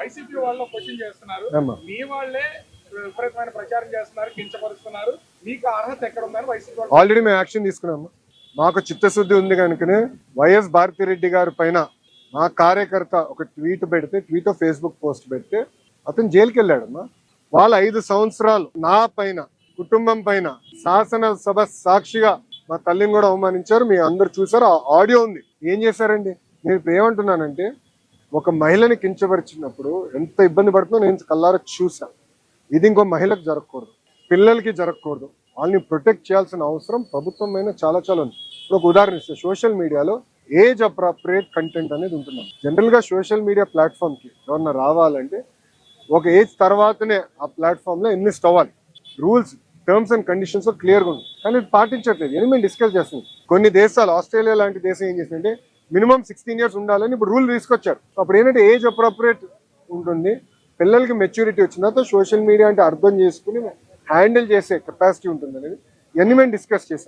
YCP వాళ్ళు question చేస్తున్నారు, మీ వాళ్ళే విపరీతమైన ప్రచారం చేస్తున్నారు, కించపరుస్తున్నారు, మీకు అర్హత ఎక్కడ ఉందని వైసీపీ వాళ్ళు. ఆల్రెడీ మేము యాక్షన్ తీసుకున్నాము. మాకు చిత్తశుద్ధి ఉంది కనుకనే వైఎస్ భారతిరెడ్డి గారి పైన మా కార్యకర్త ఒక ట్వీట్ పెడితే, ఫేస్బుక్ పోస్ట్ పెడితే అతను జైలుకి వెళ్ళాడమ్మా. వాళ్ళ 5 సంవత్సరాలు నా పైన, కుటుంబం పైన శాసనసభ సాక్షిగా మా తల్లిని కూడా అవమానించారు. మీ అందరు చూసారు, ఆ ఆడియో ఉంది. ఏం చేశారండి? నేను ఇప్పుడు ఏమంటున్నానంటే, ఒక మహిళని కించపరిచినప్పుడు ఎంత ఇబ్బంది పడుతుందో నేను కల్లారా చూసాను. ఇది ఇంకో మహిళకు జరగకూడదు, పిల్లలకి జరగకూడదు. వాళ్ళని ప్రొటెక్ట్ చేయాల్సిన అవసరం ప్రభుత్వం మీద చాలా ఉంది. ఇప్పుడు ఒక ఉదాహరణ ఇస్తే, సోషల్ మీడియాలో ఏజ్ అప్రాప్రియేట్ కంటెంట్ అనేది ఉంటున్నాం. జనరల్గా సోషల్ మీడియా ప్లాట్ఫామ్కి ఎవరన్నా రావాలంటే ఒక ఏజ్ తర్వాతనే ఆ ప్లాట్ఫామ్లో ఇన్వెస్ట్ అవ్వాలి. రూల్స్, టర్మ్స్ అండ్ కండిషన్స్ క్లియర్గా ఉంది, కానీ ఇది పాటించట్లేదు. ఇది మేము డిస్కస్ చేస్తున్నాం. కొన్ని దేశాలు, ఆస్ట్రేలియా లాంటి దేశం ఏం చేసిందంటే మినిమం 16 years ఉండాలని ఇప్పుడు రూల్ తీసుకొచ్చారు. అప్పుడు ఏంటంటే ఏజ్ అప్రాప్రియేట్ ఉంటుంది. పిల్లలకి మెచ్యూరిటీ వచ్చిన తర్వాత సోషల్ మీడియా అంటే అర్థం చేసుకుని హ్యాండిల్ చేసే కెపాసిటీ ఉంటుంది అనేది ఇవన్నీ మేము డిస్కస్ చేసాం.